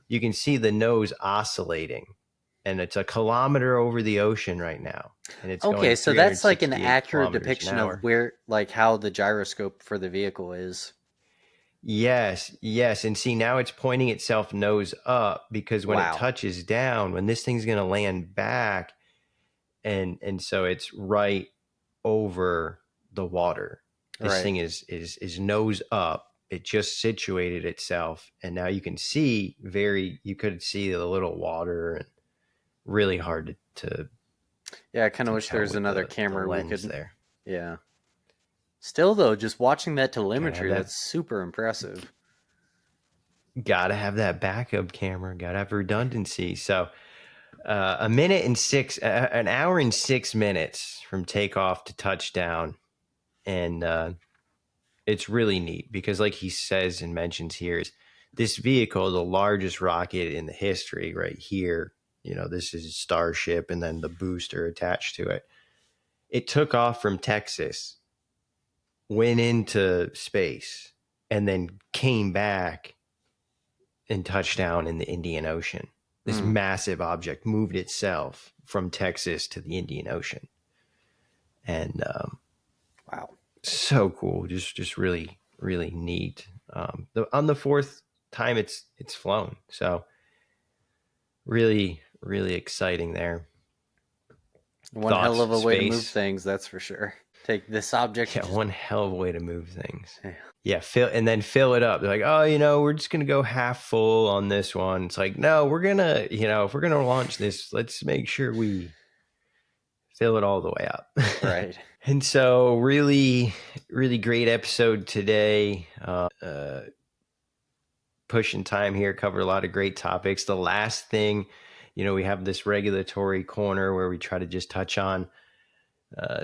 you can see the nose oscillating, and it's a kilometer over the ocean right now. And it's Okay, going so that's like an 368 accurate kilometers an depiction of hour. where, like, how the gyroscope for the vehicle is. Yes, yes. And see, now it's pointing itself nose up because when it Wow. touches down, when this thing's going to land back, and so it's right over the water. This Right. thing is nose up. It just situated itself, and now you can see you could see the little water, and really hard to Yeah, I kind of to wish tell there's with another the camera we lens could. there. Yeah. Still, though, just watching that Gotta have telemetry, that. that's super impressive. Gotta have that backup camera. Gotta have redundancy. So an hour and 6 minutes from takeoff to touchdown, and it's really neat because, like he says and mentions here, is this vehicle, the largest rocket in the history, right here. This is Starship, and then the booster attached to it. It took off from Texas, went into space, and then came back and touched down in the Indian Ocean. This Hmm. massive object moved itself from Texas to the Indian Ocean, and Wow. so cool. Just really really neat. On the fourth time it's flown, so really really exciting there. One hell Thoughts, of a way to move space. things, that's for sure. Take this object and Yeah, just one hell of a way to move things. yeah. Yeah, fill it up. They're like, oh, we're just gonna go half full on this one. It's like, no, we're gonna, if we're gonna launch this, let's make sure we fill it all the way up. Right. And so, really, really great episode today. Pushing time here, cover a lot of great topics. The last thing, we have this regulatory corner where we try to just touch on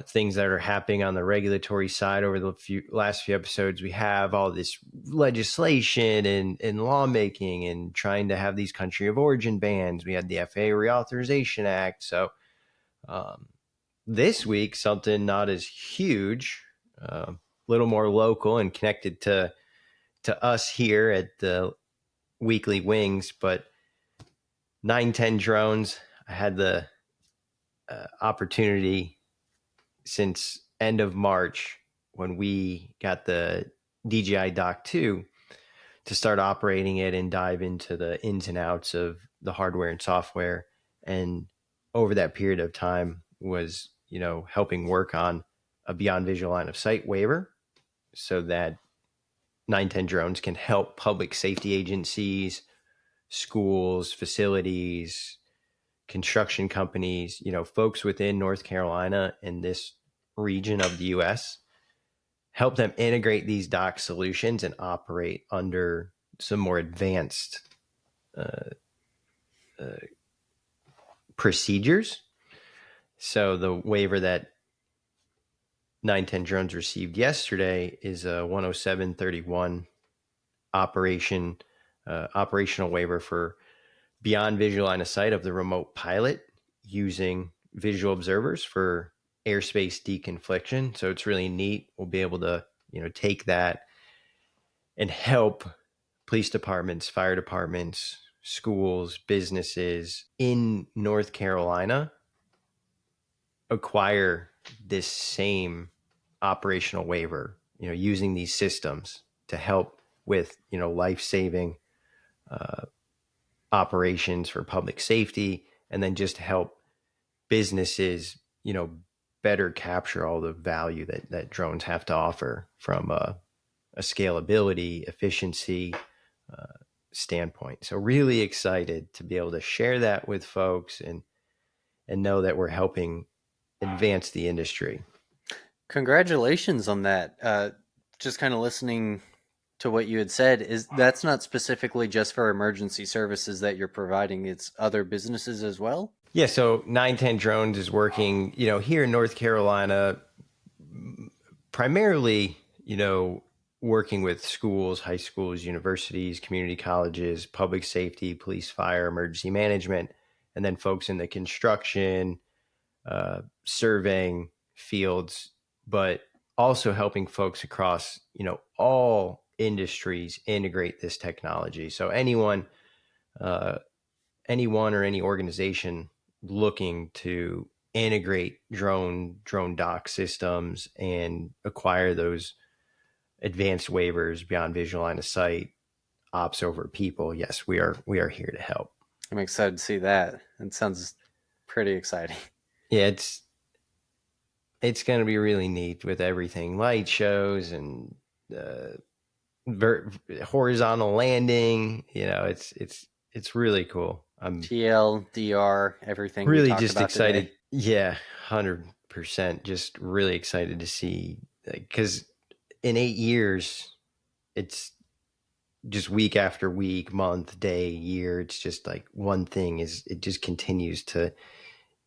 things that are happening on the regulatory side. Over the last few episodes, we have all this legislation and lawmaking and trying to have these country of origin bans. We had the FAA Reauthorization Act. So this week, something not as huge, a little more local and connected to us here at the Weekly Wings, but 910 drones. I had the opportunity since end of March when we got the DJI Dock 2 to start operating it and dive into the ins and outs of the hardware and software. And over that period of time was, helping work on a beyond visual line of sight waiver so that 910 drones can help public safety agencies, schools, facilities, construction companies, folks within North Carolina and this region of the US, help them integrate these dock solutions and operate under some more advanced procedures. So the waiver that 910 drones received yesterday is a 10731 operational waiver for beyond visual line of sight of the remote pilot using visual observers for airspace deconfliction. So it's really neat. We'll be able to, take that and help police departments, fire departments, schools, businesses in North Carolina acquire this same operational waiver, using these systems to help with, life-saving operations for public safety, and then just help businesses, better capture all the value that drones have to offer from a scalability, efficiency standpoint. So really excited to be able to share that with folks and know that we're helping advance the industry. Congratulations on that. Just kind of listening to what you had said, is that's not specifically just for emergency services that you're providing, it's other businesses as well? Yeah, so 910 Drones is working, here in North Carolina, primarily, working with schools, high schools, universities, community colleges, public safety, police, fire, emergency management, and then folks in the construction, surveying fields, but also helping folks across, all industries integrate this technology. So anyone or any organization looking to integrate drone dock systems and acquire those advanced waivers beyond visual line of sight, ops over people, yes, we are here to help. I'm excited to see that. It sounds pretty exciting. Yeah, it's going to be really neat with everything, light shows and horizontal landing. It's really cool. I'm TLDR, everything we really talked just about excited. today. Yeah, 100%. Just really excited to see, because in 8 years, it's just week after week, month, day, year. It's just like one thing it just continues to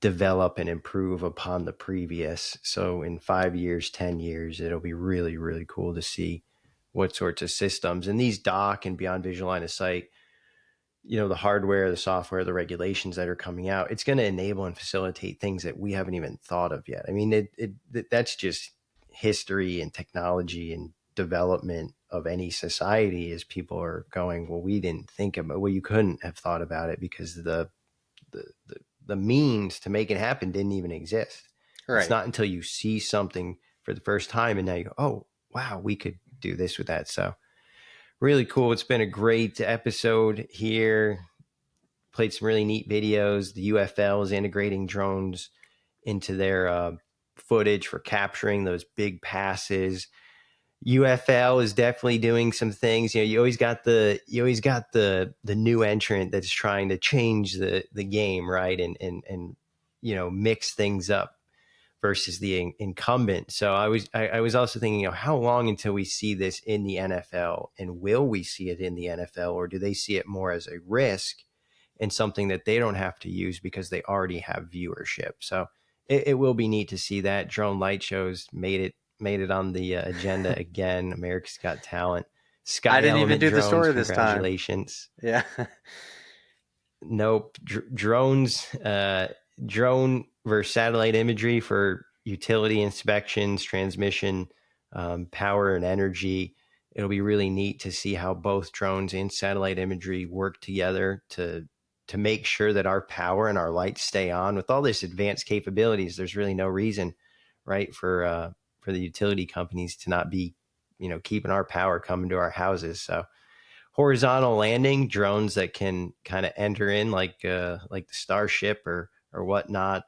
develop and improve upon the previous. So in 5 years, 10 years, it'll be really, really cool to see what sorts of systems and these dock and beyond visual line of sight, the hardware, the software, the regulations that are coming out, it's going to enable and facilitate things that we haven't even thought of yet. I mean, that's just history and technology and development of any society, as people are going, well, we didn't think about, well, you couldn't have thought about it because the means to make it happen didn't even exist. It's Right. not until you see something for the first time and now you go, oh, wow, we could do this with that. So really cool. It's been a great episode here. Played some really neat videos. The UFL is integrating drones into their footage for capturing those big passes. UFL is definitely doing some things. You always got the new entrant that's trying to change the game, right? And mix things up versus the incumbent. So I was also thinking, how long until we see this in the NFL, and will we see it in the NFL, or do they see it more as a risk and something that they don't have to use because they already have viewership? So it will be neat to see that. Drone light shows made it on the agenda again. America's Got Talent. I Sky didn't even Element do the drones, story this time. congratulations. Yeah. Nope. Drones, drone versus satellite imagery for utility inspections, transmission, power, and energy. It'll be really neat to see how both drones and satellite imagery work together to make sure that our power and our lights stay on. With all this advanced capabilities, there's really no reason, right, for the utility companies to not be, keeping our power coming to our houses. So horizontal landing drones that can kind of enter in like the Starship or whatnot.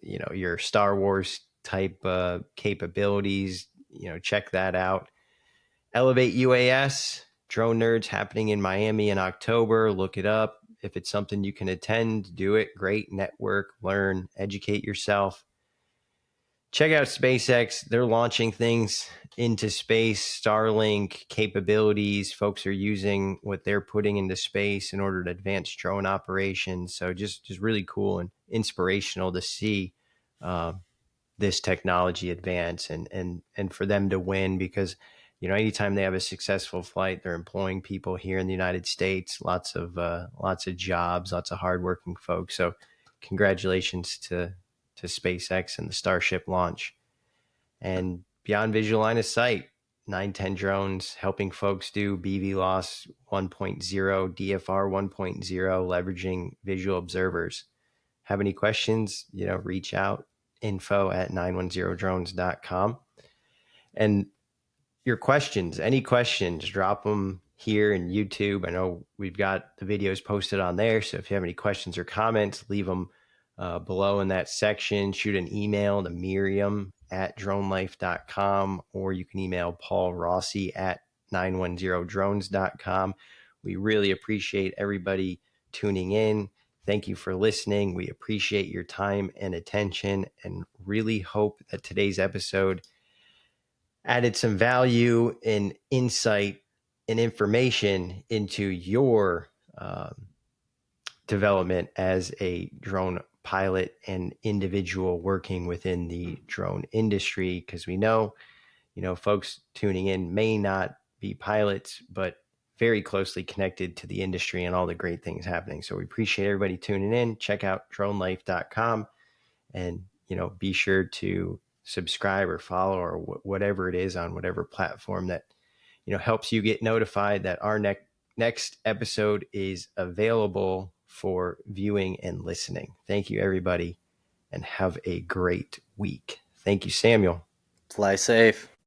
Your Star Wars type capabilities. Check that out. Elevate UAS drone nerds happening in Miami in October. Look it up. If it's something you can attend, do it. Great network, learn, educate yourself. Check out SpaceX. They're launching things into space, Starlink capabilities. Folks are using what they're putting into space in order to advance drone operations. So just really cool and inspirational to see uh, this technology advance and for them to win, because anytime they have a successful flight, they're employing people here in the United States. Lots of jobs, lots of hardworking folks. So congratulations to SpaceX and the Starship launch. And beyond visual line of sight, 910 drones helping folks do BVLOS 1.0, DFR 1.0, leveraging visual observers. Have any questions, reach out, info@910drones.com. And any questions, drop them here in YouTube. I know we've got the videos posted on there. So if you have any questions or comments, leave them below in that section. Shoot an email to Miriam@dronelife.com, or you can email Paul Rossi at 910drones.com. We really appreciate everybody tuning in. Thank you for listening. We appreciate your time and attention, and really hope that today's episode added some value and insight and information into your development as a drone pilot and individual working within the drone industry. Because we know, folks tuning in may not be pilots, but very closely connected to the industry and all the great things happening. So we appreciate everybody tuning in. Check out dronelife.com and, be sure to subscribe or follow or whatever it is on whatever platform that, helps you get notified that our next episode is available for viewing and listening. Thank you, everybody, and have a great week. Thank you, Samuel. Fly safe.